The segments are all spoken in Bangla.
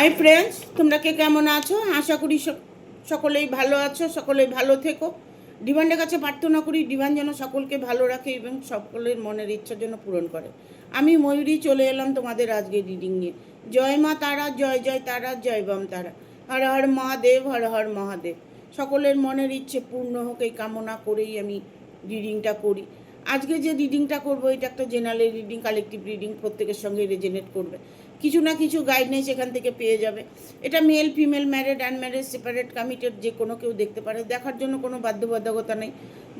হাই ফ্রেন্ডস, তোমরা কে কেমন আছো? আশা করি সকলেই ভালো আছো, সকলেই ভালো থেকো। ডিভানের কাছে প্রার্থনা করি ডিভান যেন সকলকে ভালো রাখে এবং সকলের মনের ইচ্ছার জন্য পূরণ করে। আমি ময়ূরী চলে এলাম তোমাদের আজকে রিডিং নিয়ে। জয় মা তারা, জয় জয় তারা, জয় বাম তারা, হর হর মহাদেব, হর হর মহাদেব। সকলের মনের ইচ্ছে পূর্ণ হোক এই কামনা করেই আমি রিডিংটা করি। আজকে যে রিডিংটা করবো এটা একটা জেনারেল রিডিং, কালেকটিভ রিডিং, প্রত্যেকের সঙ্গে রেজনেট করবে। কিছু না কিছু গাইডলাইন্স এখান থেকে পেয়ে যাবে। এটা male female, married unmarried, separate, committed, যে কোনো কেউ দেখতে পারে। দেখার জন্য কোনো বাধ্যবাধকতা নেই।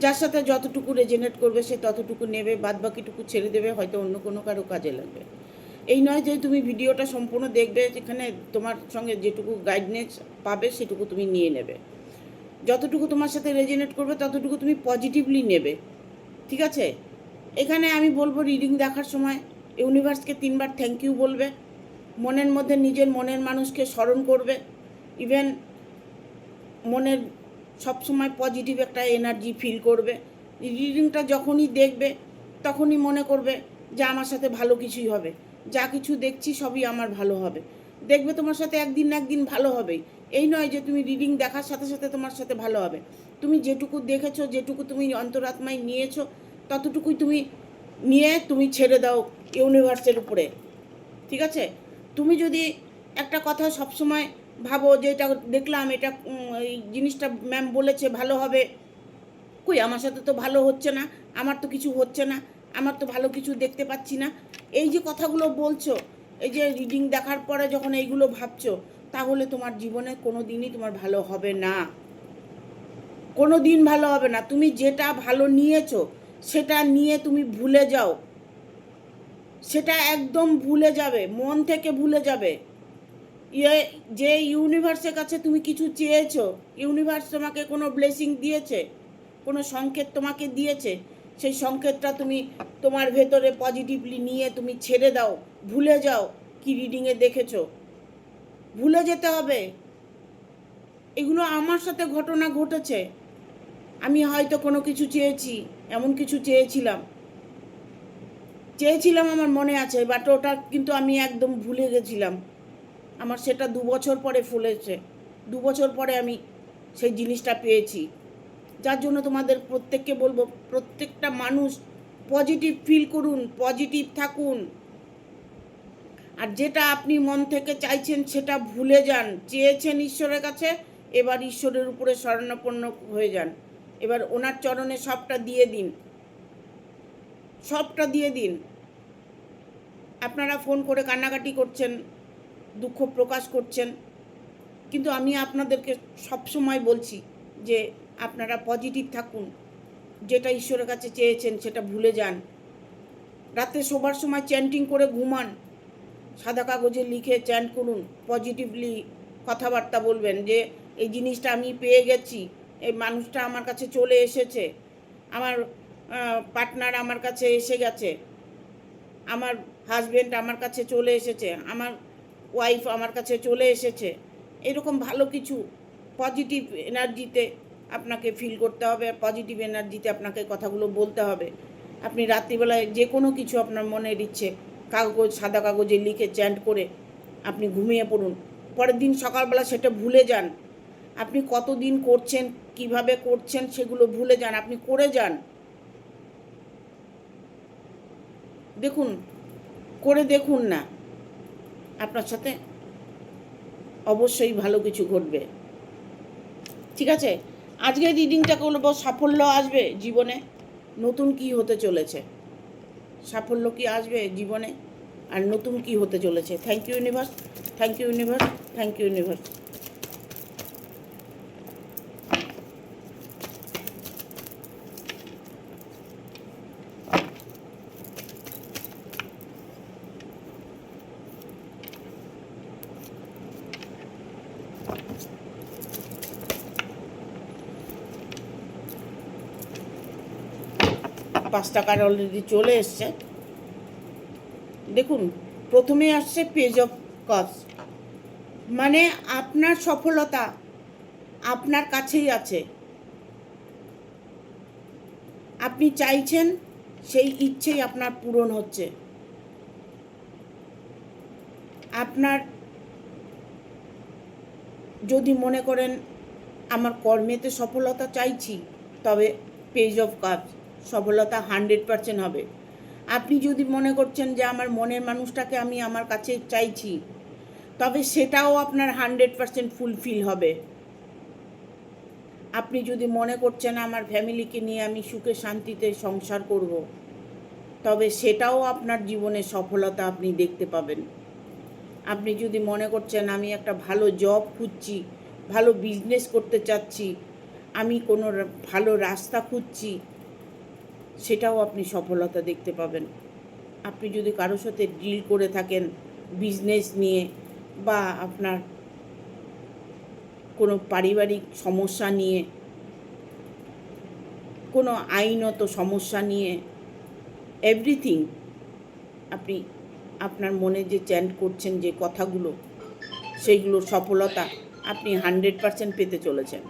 যার সাথে যতটুকু রেজনেট করবে সে ততটুকু নেবে, বাদ বাকিটুকু ছেড়ে দেবে, হয়তো অন্য কোনো কারো কাজে লাগবে। এই নয় যে তুমি ভিডিওটা সম্পূর্ণ দেখবে, যেখানে তোমার সঙ্গে যেটুকু গাইডলাইন্স পাবে সেটুকু তুমি নিয়ে নেবে। যতটুকু তোমার সাথে রেজনেট করবে ততটুকু তুমি পজিটিভলি নেবে, ঠিক আছে? এখানে আমি বলবো রিডিং দেখার সময় ইউনিভার্সকে 3বার থ্যাংক ইউ বলবে, মনের মধ্যে নিজের মনের মানুষকে স্মরণ করবে, ইভেন মনের সবসময় পজিটিভ একটা এনার্জি ফিল করবে। রিডিংটা যখনই দেখবে তখনই মনে করবে যে আমার সাথে ভালো কিছুই হবে, যা কিছু দেখছি সবই আমার ভালো হবে। দেখবে তোমার সাথে একদিন না একদিন ভালো হবেই। এই নয় যে তুমি রিডিং দেখার সাথে সাথে তোমার সাথে ভালো হবে। তুমি যেটুকু দেখেছো, যেটুকু তুমি অন্তরাত্মায় নিয়েছো, ততটুকুই তুমি নিয়ে তুমি ছেড়ে দাও ইউনিভার্সের উপরে, ঠিক আছে? তুমি যদি একটা কথা সবসময় ভাবো যে এটা দেখলাম, এটা এই জিনিসটা ম্যাম বলেছে ভালো হবে, কই আমার সাথে তো ভালো হচ্ছে না, আমার তো কিছু হচ্ছে না, আমার তো ভালো কিছু দেখতে পাচ্ছি না, এই যে কথাগুলো বলছো, এই যে রিডিং দেখার পরে যখন এইগুলো ভাবছো, তাহলে তোমার জীবনে কোনো দিনই তোমার ভালো হবে না, কোনো দিন ভালো হবে না। তুমি যেটা ভালো নিয়েছো সেটা নিয়ে তুমি ভুলে যাও, সেটা একদম ভুলে যাবে, মন থেকে ভুলে যাবে। যে ইউনিভার্সের কাছে তুমি কিছু চেয়েছো, ইউনিভার্স তোমাকে কোনো ব্লেসিং দিয়েছে, কোনো সংকেত তোমাকে দিয়েছে, সেই সংকেতটা তুমি তোমার ভেতরে পজিটিভলি নিয়ে তুমি ছেড়ে দাও, ভুলে যাও কি রিডিংয়ে দেখেছো, ভুলে যেতে হবে। এগুলো আমার সাথে ঘটনা ঘটেছে। আমি হয়তো কোনো কিছু চেয়েছি, এমন কিছু চেয়েছিলাম আমার মনে আছে, বাট ওটা কিন্তু আমি একদম ভুলে গেছিলাম। আমার সেটা 2 বছর পরে ফলেছে, 2 বছর পরে আমি সেই জিনিসটা পেয়েছি। যার জন্য তোমাদের প্রত্যেককে বলবো, প্রত্যেকটা মানুষ পজিটিভ ফিল করুন, পজিটিভ থাকুন। আর যেটা আপনি মন থেকে চাইছেন সেটা ভুলে যান। চেয়েছেন ঈশ্বরের কাছে, এবার ঈশ্বরের উপরে শরণাপন্ন হয়ে যান, এবার ওনার চরণে সবটা দিয়ে দিন, সবটা দিয়ে দিন। আপনারা ফোন করে কান্নাকাটি করছেন, দুঃখ প্রকাশ করছেন, কিন্তু আমি আপনাদেরকে সবসময় বলছি যে আপনারা পজিটিভ থাকুন। যেটা ঈশ্বরের কাছে চেয়েছেন সেটা ভুলে যান। রাতে শোবার সময় চ্যান্টিং করে ঘুমান, সাদা কাগজে লিখে চ্যান্ট করুন, পজিটিভলি কথাবার্তা বলবেন যে এই জিনিসটা আমি পেয়ে গেছি, এই মানুষটা আমার কাছে চলে এসেছে, আমার পার্টনার আমার কাছে এসে গেছে, আমার হাজব্যান্ড আমার কাছে চলে এসেছে, আমার ওয়াইফ আমার কাছে চলে এসেছে। এরকম ভালো কিছু পজিটিভ এনার্জিতে আপনাকে ফিল করতে হবে, পজিটিভ এনার্জিতে আপনাকে কথাগুলো বলতে হবে। আপনি রাত্রিবেলায় যে কোনো কিছু আপনার মনের ইচ্ছে সাদা কাগজে লিখে চ্যান্ট করে আপনি ঘুমিয়ে পড়ুন। পরের দিন সকালবেলা সেটা ভুলে যান। আপনি কতদিন করছেন, কিভাবে করছেন সেগুলো ভুলে যান, আপনি করে যান। দেখুন, করে দেখুন না, আপনার সাথে অবশ্যই ভালো কিছু ঘটবে, ঠিক আছে? আজকে রিডিংটা করবো সাফল্য আসবে জীবনে, নতুন কি হতে চলেছে, সাফল্য কি আসবে জীবনে, আর নতুন কি হতে চলেছে। Thank you universe, thank you universe, thank you universe. পাঁচটা কার্ড অলরেডি চলে এসছে। দেখুন, প্রথমে আসছে পেজ অফ কাপস, মানে আপনার সফলতা আপনার কাছেই আছে। আপনি চাইছেন, সেই ইচ্ছেই আপনার পূরণ হচ্ছে। আপনার যদি মনে করেন আমার কর্মেতে সফলতা চাইছি, তবে পেজ অফ কাপস সফলতা 100% হবে। আপনি যদি মনে করছেন যে আমার মনের মানুষটাকে আমি আমার কাছে চাইছি, তবে সেটাও আপনার 100% ফুলফিল হবে। আপনি যদি মনে করছেন আমার ফ্যামিলিকে নিয়ে আমি সুখে শান্তিতে সংসার করব, তবে সেটাও আপনার জীবনে সফলতা আপনি দেখতে পাবেন। আপনি যদি মনে করছেন আমি একটা ভালো জব খুঁজছি, ভালো বিজনেস করতে চাচ্ছি, আমি কোনো ভালো রাস্তা খুঁজছি, সেটাও আপনি সফলতা দেখতে পাবেন। আপনি যদি কারোর সাথে ডিল করে থাকেন বিজনেস নিয়ে, বা আপনার কোনো পারিবারিক সমস্যা নিয়ে, কোনো আইনত সমস্যা নিয়ে, এভরিথিং, আপনি আপনার মনে যে চ্যান্ট করছেন যে কথাগুলো, সেইগুলোর সফলতা আপনি 100% পেতে চলেছেন।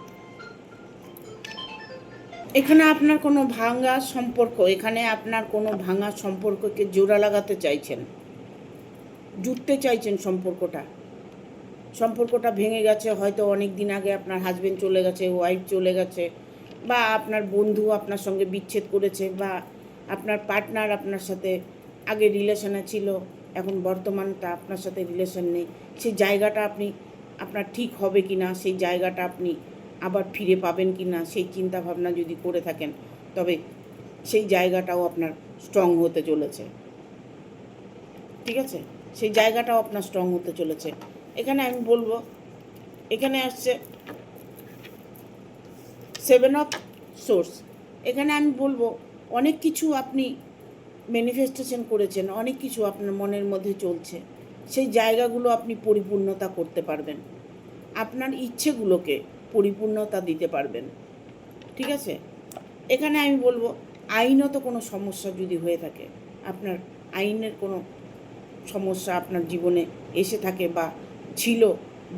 এখানে আপনার কোনো ভাঙা সম্পর্ক, এখানে আপনার কোনো ভাঙা সম্পর্ককে জোড়া লাগাতে চাইছেন, জুড়তে চাইছেন সম্পর্কটা ভেঙে গেছে। হয়তো অনেক দিন আগে আপনার হাজবেন্ড চলে গেছে, ওয়াইফ চলে গেছে, বা আপনার বন্ধু আপনার সঙ্গে বিচ্ছেদ করেছে, বা আপনার পার্টনার আপনার সাথে আগে রিলেশনে ছিল, এখন বর্তমানটা আপনার সাথে রিলেশন নেই। সেই জায়গাটা আপনার ঠিক হবে কি না, সেই জায়গাটা আপনি আবার ফিরে পাবেন কি না, সেই চিন্তা ভাবনা যদি করে থাকেন, তবে সেই জায়গাটাও আপনার স্ট্রং হতে চলেছে। ঠিক আছে, সেই জায়গাটাও আপনার স্ট্রং হতে চলেছে। এখানে আমি বলবো, এখানে আসছে 7 অফ সোর্স। এখানে আমি বলবো অনেক কিছু আপনি ম্যানিফেস্টেশন করেছেন, অনেক কিছু আপনার মনের মধ্যে চলছে, সেই জায়গাগুলো আপনি পরিপূর্ণতা করতে পারবেন, আপনার ইচ্ছেগুলোকে পরিপূর্ণতা দিতে পারবেন। ঠিক আছে, এখানে আমি বলবো আইনত কোনো সমস্যা যদি হয়ে থাকে, আপনার আইনের কোনো সমস্যা আপনার জীবনে এসে থাকে বা ছিল,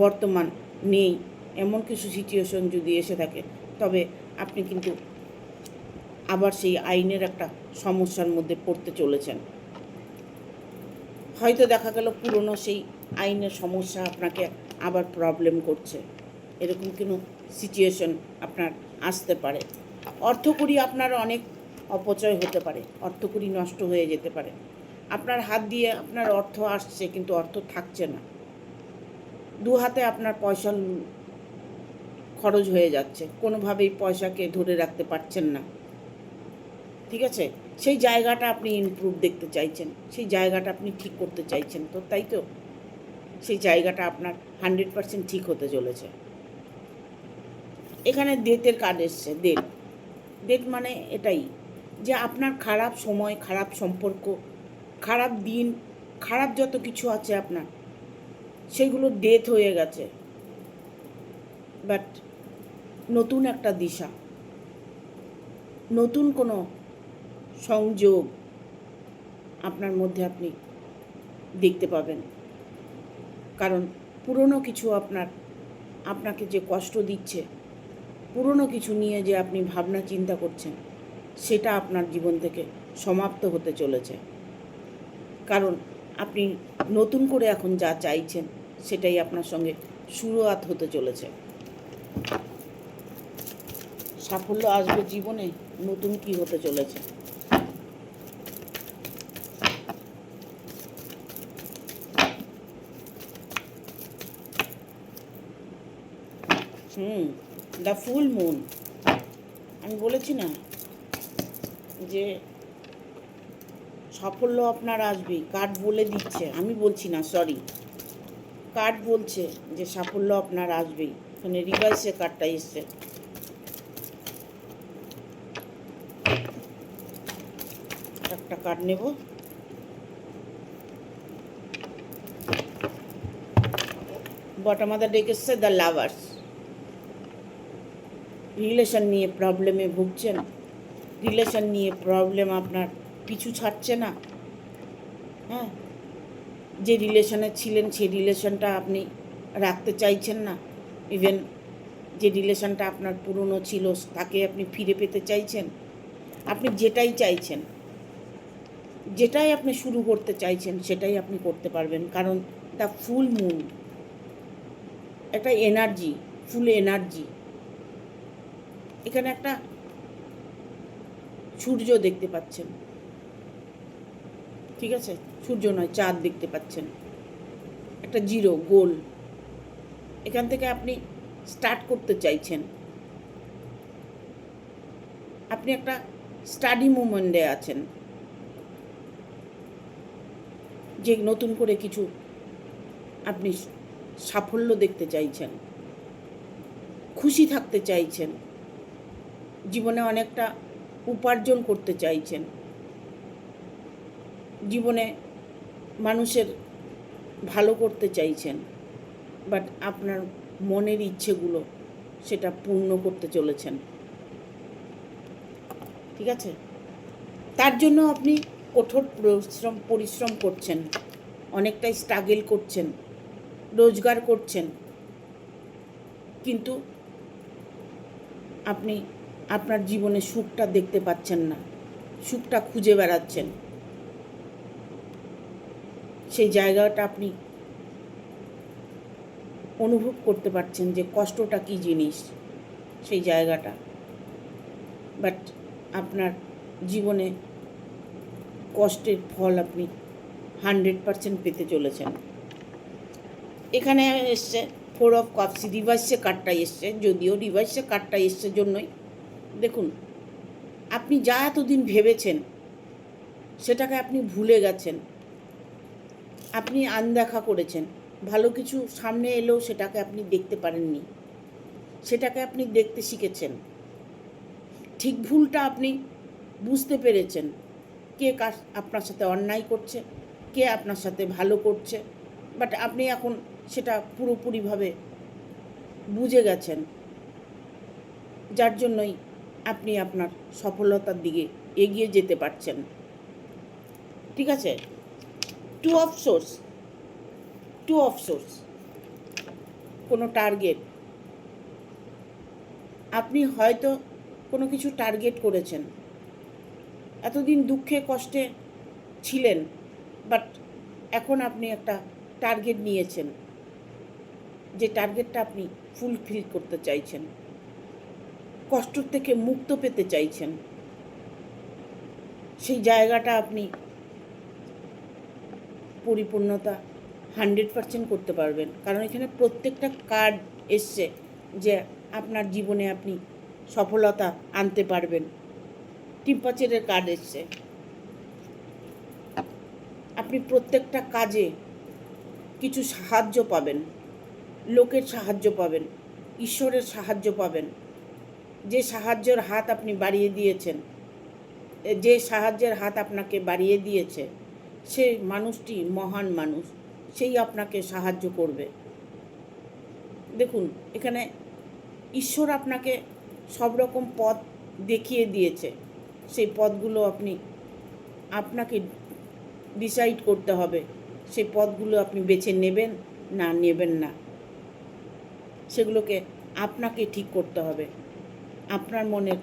বর্তমান নেই, এমন কিছু সিচুয়েশন যদি এসে থাকে, তবে আপনি কিন্তু আবার সেই আইনের একটা সমস্যার মধ্যে পড়তে চলেছেন। হয়তো দেখা গেল পুরনো সেই আইনের সমস্যা আপনাকে আবার প্রবলেম করছে, এরকম কোনো সিচুয়েশন আপনার আসতে পারে। অর্থকড়ি আপনার অনেক অপচয় হতে পারে, অর্থকড়ি নষ্ট হয়ে যেতে পারে। আপনার হাত দিয়ে আপনার অর্থ আসছে কিন্তু অর্থ থাকছে না, দু হাতে আপনার পয়সা খরচ হয়ে যাচ্ছে, কোনোভাবেই পয়সাকে ধরে রাখতে পারছেন না। ঠিক আছে, সেই জায়গাটা আপনি ইমপ্রুভ দেখতে চাইছেন, সেই জায়গাটা আপনি ঠিক করতে চাইছেন, তো তাই তো সেই জায়গাটা আপনার 100% ঠিক হতে চলেছে। এখানে ডেটের কার্ড এসছে, ডেট মানে এটাই যে আপনার খারাপ সময়, খারাপ সম্পর্ক, খারাপ দিন, খারাপ যত কিছু আছে আপনার, সেগুলো ডেথ হয়ে গেছে। বাট নতুন একটা দিশা, নতুন কোনো সংযোগ আপনার মধ্যে আপনি দেখতে পাবেন। কারণ পুরনো কিছু আপনাকে যে কষ্ট দিচ্ছে, পুরনো কিছু নিয়ে যে আপনি ভাবনা চিন্তা করছেন, সেটা আপনার জীবন থেকে সমাপ্ত হতে চলেছে। কারণ আপনি নতুন করে এখন যা চাইছেন, সেটাই আপনার সঙ্গে শুরুয়াত হতে চলেছে। সাফল্য আসবে জীবনে, নতুন কি হতে চলেছে। দ্য ফুল মুন, আমি বলেছি না যে সাফল্য আপনার আসবেই, কার্ড বলে দিচ্ছে, আমি বলছি না, সরি, কার্ড বলছে যে সাফল্য আপনার আসবেই। এখানে রিভার্সে কার্ডটা এসছে, একটা কার্ড নেব। বটম অফ দ্য ডেক এসছে দ্য লাভার্স। রিলেশন নিয়ে প্রবলেমে ভুগছেন, রিলেশন নিয়ে প্রবলেম আপনার পিছু ছাড়ছে না। হ্যাঁ, যে রিলেশনে ছিলেন সেই রিলেশনটা আপনি রাখতে চাইছেন না, ইভেন যে রিলেশনটা আপনার পুরনো ছিল তাকে আপনি ফিরে পেতে চাইছেন। আপনি যেটাই চাইছেন, যেটাই আপনি শুরু করতে চাইছেন, সেটাই আপনি করতে পারবেন, কারণ দ্য ফুল মুন, একটা এনার্জি, ফুল এনার্জি। এখানে একটা সূর্য দেখতে পাচ্ছেন, ঠিক আছে, সূর্য নয়, চাঁদ দেখতে পাচ্ছেন, একটা জিরো গোল। এখান থেকে আপনি স্টার্ট করতে চাইছেন, আপনি একটা স্টাডি মুভমেন্টে আছেন, যে নতুন করে কিছু আপনি সাফল্য দেখতে চাইছেন, খুশি থাকতে চাইছেন, জীবনে অনেকটা উপার্জন করতে চাইছেন, জীবনে মানুষের ভালো করতে চাইছেন, বাট আপনার মনের ইচ্ছেগুলো সেটা পূর্ণ করতে চলেছেন, ঠিক আছে। তার জন্য আপনি কঠোর পরিশ্রম করছেন, অনেকটাই স্ট্রাগল করছেন, রোজগার করছেন, কিন্তু আপনি আপনার জীবনে সুখটা দেখতে পাচ্ছেন না, সুখটা খুঁজে বেড়াচ্ছেন। সেই জায়গাটা আপনি অনুভব করতে পারছেন যে কষ্টটা কী জিনিস, সেই জায়গাটা। বাট আপনার জীবনে কষ্টের ফল আপনি 100% পেতে চলেছেন। এখানে এসছে 4 অফ কাপস, রিভার্সে কার্ডটা এসছে, যদিও রিভার্সে কার্ডটা এসছে জন্যই দেখুন আপনি যা এতদিন ভেবেছেন সেটাকে আপনি ভুলে গেছেন, আপনি আনদেখা করেছেন। ভালো কিছু সামনে এলেও সেটাকে আপনি দেখতে পারেননি, সেটাকে আপনি দেখতে শিখেছেন, ঠিক ভুলটা আপনি বুঝতে পেরেছেন, কে আপনার সাথে অন্যায় করছে, কে আপনার সাথে ভালো করছে। বাট আপনি এখন সেটা পুরোপুরিভাবে বুঝে গেছেন, যার জন্যই আপনি আপনার সফলতার দিকে এগিয়ে যেতে পারছেন, ঠিক আছে। 2 অফ সোর্স, কোনো টার্গেট, আপনি হয়তো কোনো কিছু টার্গেট করেছেন, এতদিন দুঃখে কষ্টে ছিলেন, বাট এখন আপনি একটা টার্গেট নিয়েছেন, যে টার্গেটটা আপনি ফুলফিল করতে চাইছেন, কষ্ট থেকে মুক্ত পেতে চাইছেন, সেই জায়গাটা আপনি পরিপূর্ণতা 100% করতে পারবেন। কারণ এখানে প্রত্যেকটা কার্ড এসছে যে আপনার জীবনে আপনি সফলতা আনতে পারবেন। টিম্পাচারের কার্ড এসছে, আপনি প্রত্যেকটা কাজে কিছু সাহায্য পাবেন, লোকের সাহায্য পাবেন, ঈশ্বরের সাহায্য পাবেন। যে সাহায্যের হাত আপনি বাড়িয়ে দিয়েছেন, যে সাহায্যের হাত আপনাকে বাড়িয়ে দিয়েছে, সেই মানুষটি মহান মানুষ, সেই আপনাকে সাহায্য করবে। দেখুন এখানে ঈশ্বর আপনাকে সব রকম পথ দেখিয়ে দিয়েছে, সেই পথগুলো আপনাকে ডিসাইড করতে হবে, সেই পথগুলো আপনি বেছে নেবেন না নেবেন না, সেগুলোকে আপনাকে ঠিক করতে হবে, আপনার মনের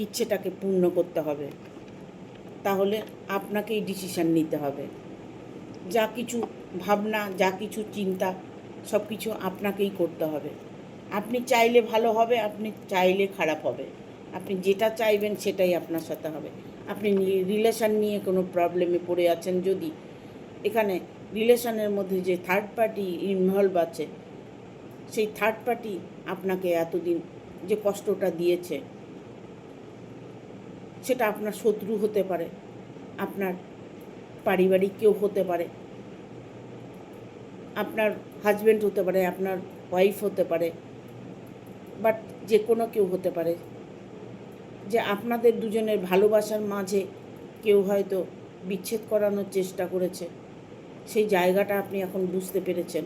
ইচ্ছেটাকে পূর্ণ করতে হবে। তাহলে আপনাকেই ডিসিশান নিতে হবে, যা কিছু ভাবনা, যা কিছু চিন্তা, সব কিছু আপনাকেই করতে হবে। আপনি চাইলে ভালো হবে, আপনি চাইলে খারাপ হবে, আপনি যেটা চাইবেন সেটাই আপনার সাথে হবে। আপনি রিলেশান নিয়ে কোনো প্রবলেমে পড়ে আছেন, যদি এখানে রিলেশানের মধ্যে যে থার্ড পার্টি ইনভলভ আছে, সেই থার্ড পার্টি আপনাকে এতদিন যে কষ্টটা দিয়েছে, সেটা আপনার শত্রু হতে পারে, আপনার পারিবারিক কেউ হতে পারে, আপনার হাজব্যান্ড হতে পারে, আপনার ওয়াইফ হতে পারে, বাট যে কোনো কেউ হতে পারে, যে আপনাদের দুজনের ভালোবাসার মাঝে কেউ হয়তো বিচ্ছেদ করানোর চেষ্টা করেছে। সেই জায়গাটা আপনি এখন বুঝতে পেরেছেন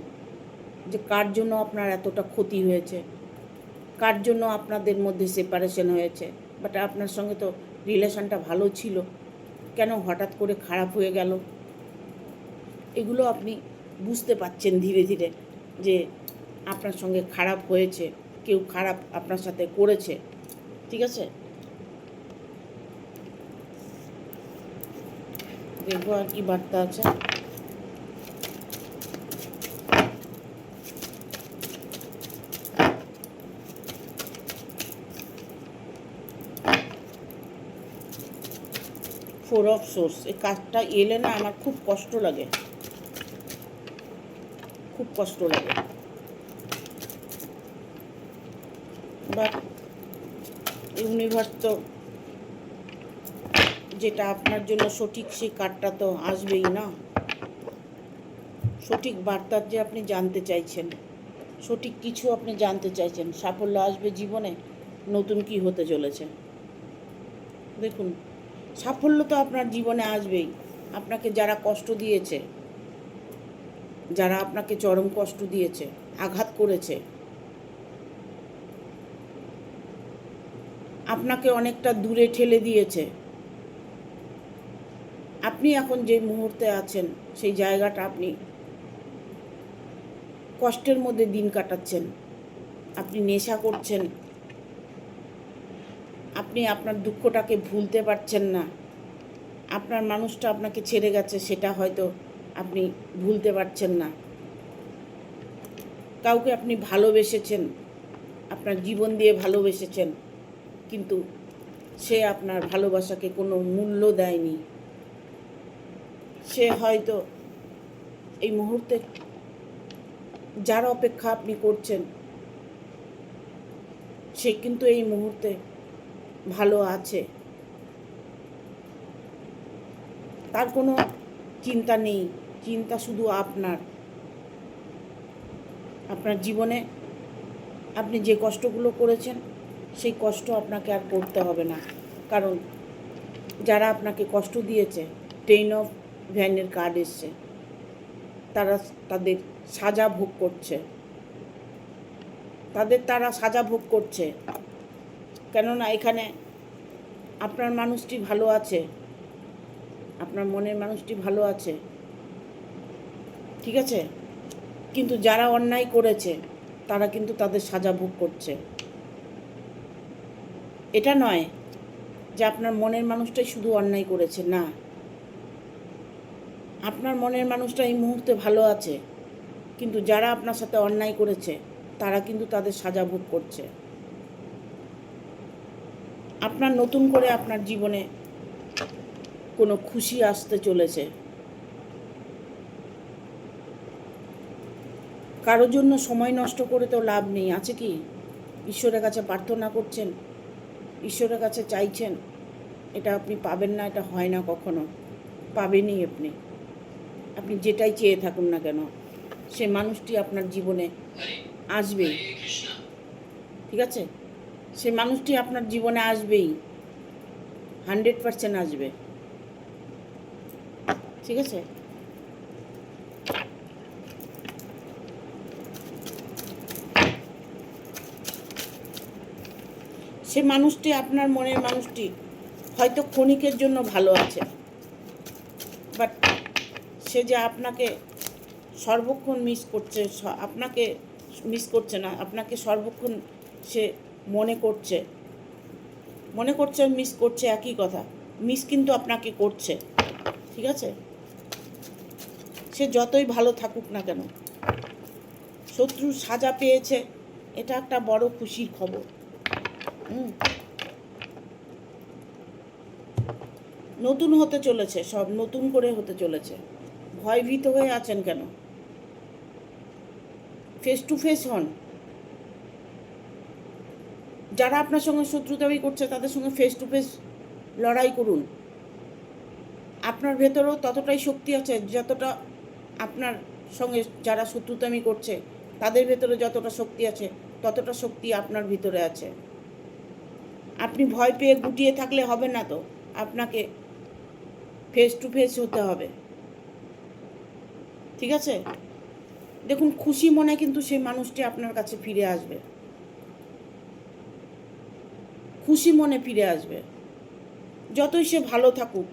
যে কার জন্য আপনার এতটা ক্ষতি হয়েছে, কার জন্য আপনাদের মধ্যে সেপারেশন হয়েছে। বাট আপনার সঙ্গে তো রিলেশনটা ভালো ছিল, কেন হঠাৎ করে খারাপ হয়ে গেল, এগুলো আপনি বুঝতে পারছেন ধীরে ধীরে যে আপনার সঙ্গে খারাপ হয়েছে, কেউ খারাপ আপনার সাথে করেছে, ঠিক আছে। দেখবো আর কি বার্তা আছে। ফোর অফ সোর্স, এই কার্ডটা এলে না আমার খুব কষ্ট লাগে, খুব কষ্ট লাগে। বাট ইউনিভার্স তো যেটা আপনার জন্য সঠিক সেই কার্ডটা তো আসবেই না। সঠিক বার্তার যে আপনি জানতে চাইছেন, সঠিক কিছু আপনি জানতে চাইছেন, সাফল্য আসবে জীবনে, নতুন কি হতে চলেছে। দেখুন, সাফল্য তো আপনার জীবনে আসবেই। আপনাকে যারা কষ্ট দিয়েছে, যারা আপনাকে চরম কষ্ট দিয়েছে, আঘাত করেছে, আপনাকে অনেকটা দূরে ঠেলে দিয়েছে, আপনি এখন যে মুহূর্তে আছেন সেই জায়গাটা আপনি কষ্টের মধ্যে দিন কাটাচ্ছেন, আপনি নেশা করছেন, আপনি আপনার দুঃখটাকে ভুলতে পারছেন না, আপনার মানুষটা আপনাকে ছেড়ে গেছে সেটা হয়তো আপনি ভুলতে পারছেন না, কাউকে আপনি ভালোবেসেছেন, আপনার জীবন দিয়ে ভালোবেসেছেন, কিন্তু সে আপনার ভালোবাসাকে কোনো মূল্য দেয়নি। সে হয়তো এই মুহূর্তে যার অপেক্ষা আপনি করছেন সে কিন্তু এই মুহূর্তে ভালো আছে, তার কোনো চিন্তা নেই, চিন্তা শুধু আপনার। আপনার জীবনে আপনি যে কষ্টগুলো করেছেন সেই কষ্ট আপনাকে আর করতে হবে না, কারণ যারা আপনাকে কষ্ট দিয়েছে, 10 অফ ভ্যানের কার্ড এসছে, তারা তাদের সাজা ভোগ করছে, তারা সাজা ভোগ করছে। কেননা এখানে আপনার মানুষটি ভালো আছে, আপনার মনের মানুষটি ভালো আছে, ঠিক আছে, কিন্তু যারা অন্যায় করেছে তারা কিন্তু তাদের সাজা ভোগ করছে। এটা নয় যে আপনার মনের মানুষটাই শুধু অন্যায় করেছে, না, আপনার মনের মানুষটা এই মুহূর্তে ভালো আছে, কিন্তু যারা আপনার সাথে অন্যায় করেছে তারা কিন্তু তাদের সাজা ভোগ করছে। আপনার নতুন করে আপনার জীবনে কোনো খুশি আসতে চলেছে। কারোর জন্য সময় নষ্ট করে তো লাভ নেই, আছে কি? ঈশ্বরের কাছে প্রার্থনা করছেন, ঈশ্বরের কাছে চাইছেন, এটা আপনি পাবেন না, এটা হয় না, কখনো পাবেনই আপনি। আপনি যেটাই চেয়ে থাকুন না কেন, সে মানুষটি আপনার জীবনে আসবেই, ঠিক আছে? সে মানুষটি আপনার জীবনে আসবেই, 100% আসবে, ঠিক আছে? সে মানুষটি, আপনার মনের মানুষটি হয়তো ক্ষণিকের জন্য ভালো আছে, বাট সে যে আপনাকে সর্বক্ষণ মিস করছে, আপনাকে মিস করছে না, আপনাকে সর্বক্ষণ সে মনে করছে, মিস করছে, একই কথা, মিস কিন্তু আপনাকে করছে, ঠিক আছে? সে যতই ভালো থাকুক না কেন, শত্রুর সাজা পেয়েছে, এটা একটা বড় খুশির খবর। নতুন হতে চলেছে, সব নতুন করে হতে চলেছে। ভয়ভীত হয়ে আছেন কেন? ফেস টু ফেস হন। যারা আপনার সঙ্গে শত্রুতামি করছে তাদের সঙ্গে ফেস টু ফেস লড়াই করুন। আপনার ভেতরেও ততটাই শক্তি আছে যতটা আপনার সঙ্গে যারা শত্রুতামি করছে তাদের ভেতরে যতটা শক্তি আছে ততটা শক্তি আপনার ভিতরে আছে। আপনি ভয় পেয়ে গুটিয়ে থাকলে হবে না, তো আপনাকে ফেস টু ফেস হতে হবে, ঠিক আছে? দেখুন, খুশি মনে কিন্তু সেই মানুষটি আপনার কাছে ফিরে আসবে, খুশি মনে ফিরে আসবে, যতই সে ভালো থাকুক।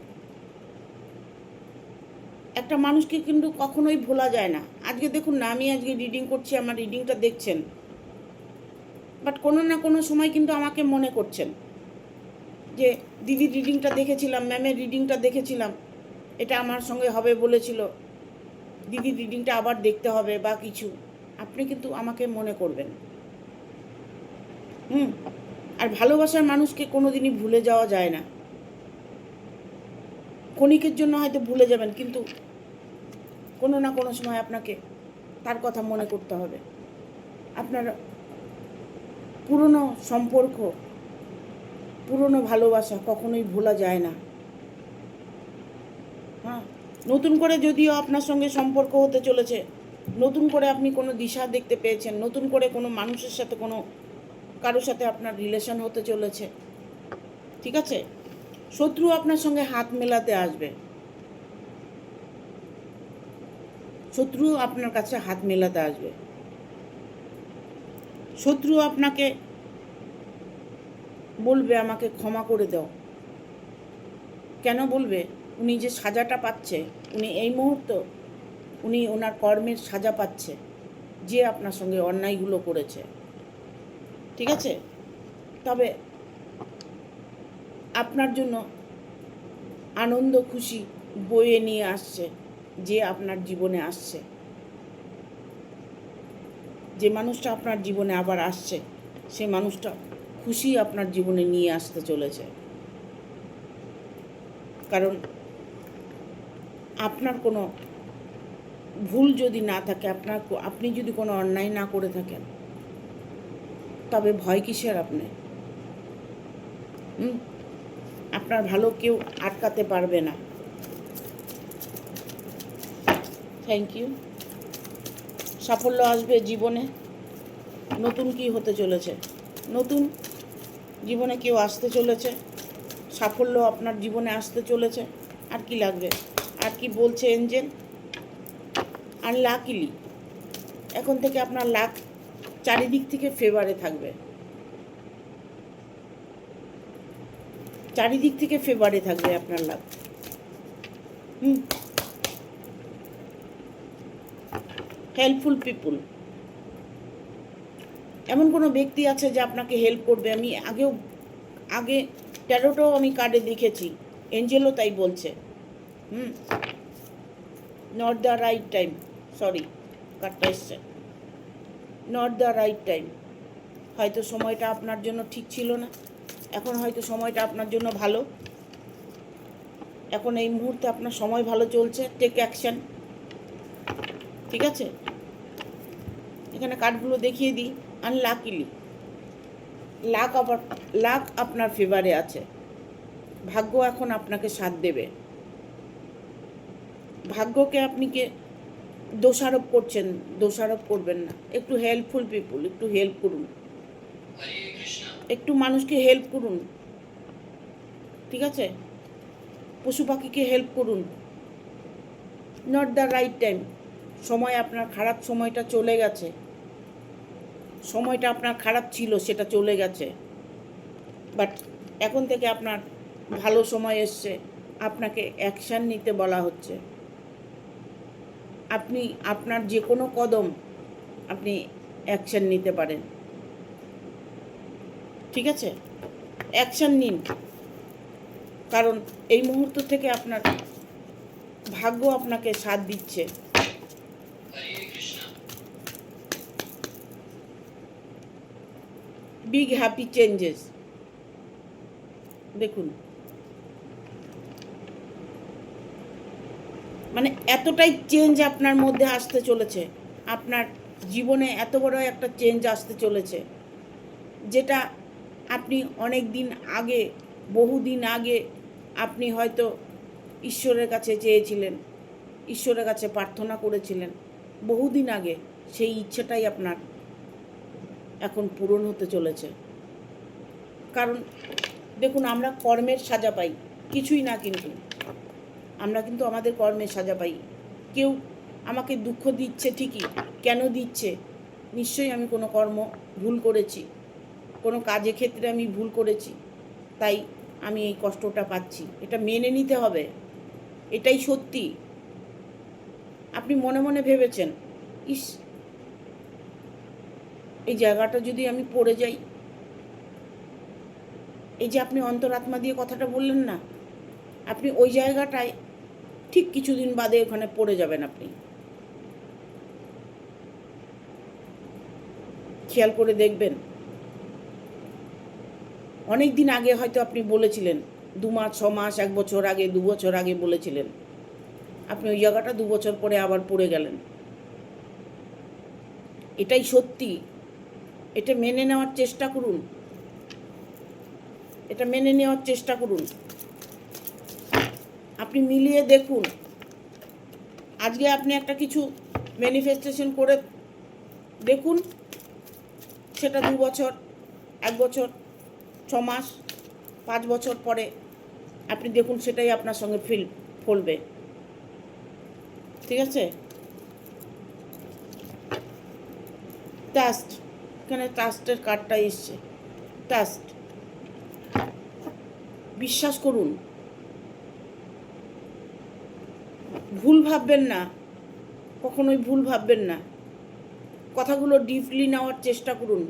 একটা মানুষকে কিন্তু কখনোই ভোলা যায় না। আজকে দেখুন না, আমি আজকে রিডিং করছি, আমার রিডিংটা দেখছেন, বাট কোনো না কোনো সময় কিন্তু আমাকে মনে করছেন যে দিদির রিডিংটা দেখেছিলাম, ম্যামের রিডিংটা দেখেছিলাম, এটা আমার সঙ্গে হবে বলেছিল, দিদির রিডিংটা আবার দেখতে হবে বা কিছু, আপনি কিন্তু আমাকে মনে করবেন। আর ভালোবাসার মানুষকে কোনো দিনই ভুলে যাওয়া যায় না। ক্ষণিকের জন্য হয়তো ভুলে যাবেন, কিন্তু কোনো না কোনো সময় আপনাকে তার কথা মনে করতে হবে। আপনার পুরনো সম্পর্ক, পুরনো ভালোবাসা কখনোই ভোলা যায় না। হ্যাঁ, নতুন করে যদিও আপনার সঙ্গে সম্পর্ক হতে চলেছে, নতুন করে আপনি কোনো দিশা দেখতে পেয়েছেন, নতুন করে কোনো মানুষের সাথে কারোর সাথে আপনার রিলেশন হতে চলেছে, ঠিক আছে? শত্রু আপনার সঙ্গে হাত মেলাতে আসবে, শত্রু আপনার কাছে হাত মেলাতে আসবে। শত্রু আপনাকে বলবে আমাকে ক্ষমা করে দাও। কেন বলবে? উনি যে সাজাটা পাচ্ছে, উনি এই মুহূর্ত উনি ওনার কর্মের সাজা পাচ্ছে, যে আপনার সঙ্গে অন্যায়গুলো করেছে, ঠিক আছে? তবে আপনার জন্য আনন্দ খুশি বয়ে নিয়ে আসছে, যে আপনার জীবনে আসছে, যে মানুষটা আপনার জীবনে আবার আসছে, সে মানুষটা খুশি আপনার জীবনে নিয়ে আসতে চলেছে। কারণ আপনার কোনো ভুল যদি না থাকে, আপনি যদি কোনো অন্যায় না করে থাকেন, তবে ভয় কিসের আপনি? আপনার ভালো কেউ আটকাতে পারবে না। Thank you. সাফল্য আসবে জীবনে। নতুন কি হতে চলেছে? নতুন জীবনে কেউ আসতে চলেছে, সাফল্য আপনার জীবনে আসতে চলেছে। আর কি লাগবে? আর কি বলছে এঞ্জেল? আর লাকিলি এখন থেকে আপনার লাক চারিদিক থেকে ফেভারে থাকবে, চারিদিক থেকে ফেভারে থাকবে আপনার লাক। হেল্পফুল পিপুল, এমন কোনো ব্যক্তি আছে যে আপনাকে হেল্প করবে। আমি আগে ট্যারোটাও আমি কার্ডে দেখেছি, এঞ্জেলও তাই বলছে। Not the right time, sorry কার্ডটা এসছে, নট দ্য রাইট টাইম। হয়তো সময়টা আপনার জন্য ঠিক ছিল না, এখন হয়তো সময়টা আপনার জন্য ভালো, এখন এই মুহূর্তে আপনার সময় ভালো চলছে। টেক অ্যাকশন, ঠিক আছে? এখানে কার্ডগুলো দেখিয়ে দিই। আনলাকিলি লাক আপনার ফেভারে আছে, ভাগ্য এখন আপনাকে সাথ দেবে। ভাগ্যকে আপনি দোষারোপ করছেন, দোষারোপ করবেন না। একটু হেল্পফুল পিপুল, একটু হেল্প করুন, একটু মানুষকে হেল্প করুন, ঠিক আছে? পশু পাখিকে হেল্প করুন। নট দ্য রাইট টাইম, সময় আপনার খারাপ, সময়টা চলে গেছে, সময়টা আপনার খারাপ ছিল, সেটা চলে গেছে। বাট এখন থেকে আপনার ভালো সময় এসছে, আপনাকে অ্যাকশান নিতে বলা হচ্ছে। আপনি আপনার যে কোনো কদম আপনি অ্যাকশান নিতে পারেন, ঠিক আছে? অ্যাকশান নিন, কারণ এই মুহূর্ত থেকে আপনার ভাগ্য আপনাকে সাথ দিচ্ছে। বিগ হ্যাপি চেঞ্জেস, দেখুন মানে এতটাই চেঞ্জ আপনার মধ্যে আসতে চলেছে, আপনার জীবনে এত বড় একটা চেঞ্জ আসতে চলেছে, যেটা আপনি অনেক দিন আগে, বহুদিন আগে আপনি হয়তো ঈশ্বরের কাছে চেয়েছিলেন, ঈশ্বরের কাছে প্রার্থনা করেছিলেন বহুদিন আগে, সেই ইচ্ছেটাই আপনার এখন পূরণ হতে চলেছে। কারণ দেখুন, আমরা কর্মের সাজা পাই, কিছুই না, কিন্তু আমরা কিন্তু আমাদের কর্মের সাজা পাই। কেউ আমাকে দুঃখ দিচ্ছে ঠিকই, কেন দিচ্ছে? নিশ্চয়ই আমি কোনো কর্ম ভুল করেছি, কোনো কাজে ক্ষেত্রে আমি ভুল করেছি, তাই আমি এই কষ্টটা পাচ্ছি। এটা মেনে নিতে হবে, এটাই সত্যি। আপনি মনে মনে ভেবেছেন, ইস এই জায়গাটা যদি আমি পড়ে যাই, এই যে আপনি অন্তরাত্মা দিয়ে কথাটা বললেন না, আপনি ওই জায়গাটায় ঠিক কিছুদিন বাদে ওখানে পড়ে যাবেন। আপনি খেয়াল করে দেখবেন, অনেক দিন আগে হয়তো আপনি বলেছিলেন 2 মাস 6 মাস 1 বছর আগে 2 বছর আগে বলেছিলেন, আপনি ওই জায়গাটা 2 বছর পরে আবার পড়ে গেলেন। এটাই সত্যি, এটা মেনে নেওয়ার চেষ্টা করুন, এটা মেনে নেওয়ার চেষ্টা করুন। আপনি মিলিয়ে দেখুন, আজকে আপনি একটা কিছু ম্যানিফেস্টেশন করে দেখুন, সেটা 2 বছর 1 বছর 6 মাস 5 বছর পরে আপনি দেখুন সেটাই আপনার সঙ্গে ফলবে। ঠিক আছে? ট্রাস্ট, এখানে ট্রাস্টের কার্ডটা এসছে। ট্রাস্ট, বিশ্বাস করুন, ভুল ভাববেন না, কখনোই ভুল ভাববেন না, কথাগুলো ডিপলি নেওয়ার চেষ্টা করুন।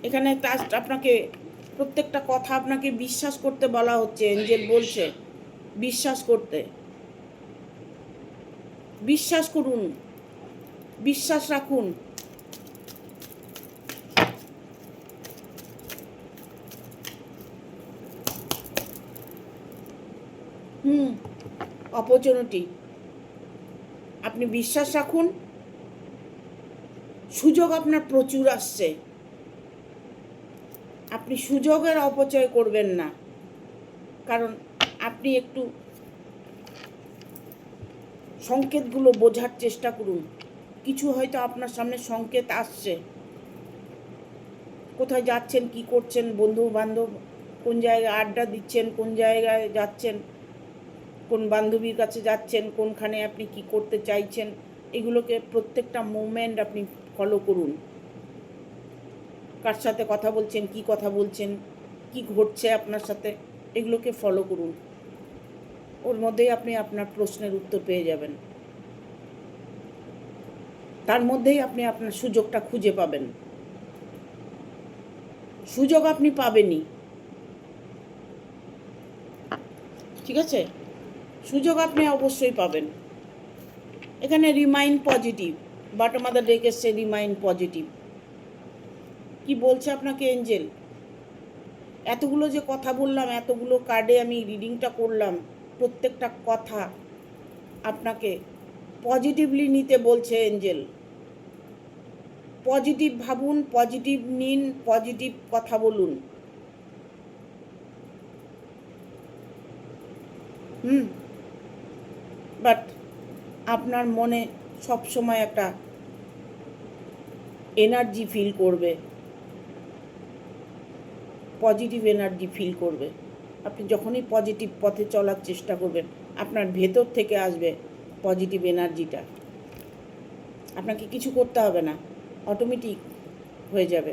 এখানে ট্রাস্ট, আপনাকে প্রত্যেকটা কথা আপনাকে বিশ্বাস করতে বলা হচ্ছে। এঞ্জেল বলছে বিশ্বাস করতে, বিশ্বাস করুন, বিশ্বাস রাখুন। অপরচুনিটি, আপনি বিশ্বাস রাখুন, সুযোগ আপনার প্রচুর আসছে, আপনি সুযোগের অপচয় করবেন না। কারণ আপনি একটু সংকেতগুলো বোঝার চেষ্টা করুন, কিছু হয়তো আপনার সামনে সংকেত আসছে। কোথায় যাচ্ছেন, কি করছেন, বন্ধু বান্ধব কোন জায়গায় আড্ডা দিচ্ছেন, কোন জায়গায় যাচ্ছেন, কোন বান্ধবীর কাছে যাচ্ছেন, কোনখানে আপনি কি করতে চাইছেন, এগুলোকে প্রত্যেকটা মোমেন্ট আপনি ফলো করুন। কার সাথে কথা বলছেন, কি কথা বলছেন, কি ঘটছে আপনার সাথে, এগুলোকে ফলো করুন। ওর মধ্যেই আপনি আপনার প্রশ্নের উত্তর পেয়ে যাবেন, তার মধ্যেই আপনি আপনার সুযোগটা খুঁজে পাবেন। সুযোগ আপনি পাবেনই, ঠিক আছে? সুযোগ আপনি অবশ্যই পাবেন। এখানে remind positive, bottom of the deck এসছে রিমাইন্ড পজিটিভ। কি বলছে আপনাকে এঞ্জেল? এতগুলো যে কথা বললাম, এতগুলো কার্ডে আমি রিডিংটা করলাম, প্রত্যেকটা কথা আপনাকে পজিটিভলি নিতে বলছে এঞ্জেল। পজিটিভ ভাবুন, পজিটিভ নিন, পজিটিভ কথা বলুন। বাট আপনার মনে সব সময় একটা এনার্জি ফিল করবে, পজিটিভ এনার্জি ফিল করবে। আপনি যখনই পজিটিভ পথে চলার চেষ্টা করবেন, আপনার ভেতর থেকে আসবে পজিটিভ এনার্জিটা। আপনাকে কিছু করতে হবে না, অটোমেটিক হয়ে যাবে।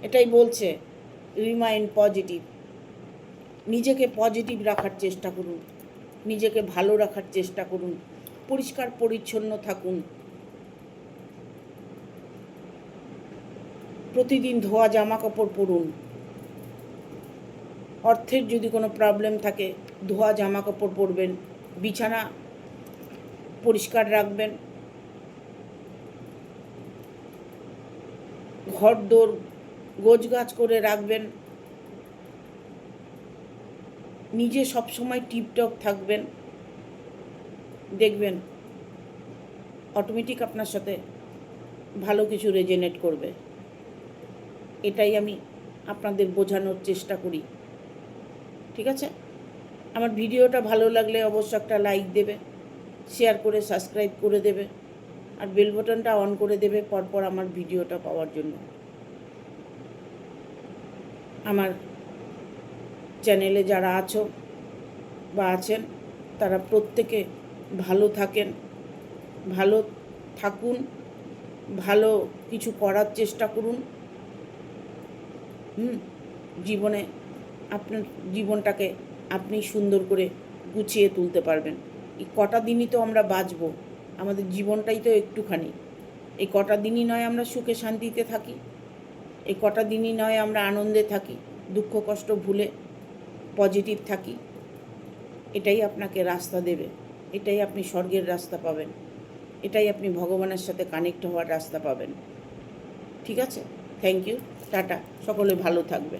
এটাই বলছে রিমাইন্ড পজিটিভ। নিজেকে পজিটিভ রাখার চেষ্টা করুন, নিজেকে ভালো রাখার চেষ্টা করুন, পরিষ্কার পরিচ্ছন্ন থাকুন, প্রতিদিন ধোয়া জামা কাপড় পরুন। অর্থের যদি কোনো প্রবলেম থাকে, ধোয়া জামা কাপড় পরবেন, বিছানা পরিষ্কার রাখবেন, ঘরদোর গোছগাছ করে রাখবেন, নিজে সবসময় টিপটপ থাকবেন। দেখবেন অটোমেটিক আপনার সাথে ভালো কিছু রেজোনেট করবে। এটাই আমি আপনাদের বোঝানোর চেষ্টা করি, ঠিক আছে? আমার ভিডিওটা ভালো লাগলে অবশ্যই একটা লাইক দেবে, শেয়ার করে সাবস্ক্রাইব করে দেবে, আর বেল বাটনটা অন করে দেবে পরপর আমার ভিডিওটা পাওয়ার জন্য। আমার চ্যানেলে যারা আছো বা আছেন, তারা প্রত্যেকে ভালো থাকেন, ভালো থাকুন, ভালো কিছু করার চেষ্টা করুন। জীবনে আপনার জীবনটাকে আপনি সুন্দর করে গুছিয়ে তুলতে পারবেন। এই কটা দিনই তো আমরা বাঁচবো, আমাদের জীবনটাই তো একটুখানি। এই কটা দিনই নয় আমরা সুখে শান্তিতে থাকি, এই কটা দিনই নয় আমরা আনন্দে থাকি, দুঃখ কষ্ট ভুলে পজিটিভ থাকি। এটাই আপনাকে রাস্তা দেবে, এটাই আপনি স্বর্গের রাস্তা পাবেন, এটাই আপনি ভগবানের সাথে কানেক্ট হওয়ার রাস্তা পাবেন। ঠিক আছে? থ্যাংক ইউ, টাটা, সকলে ভালো থাকবে।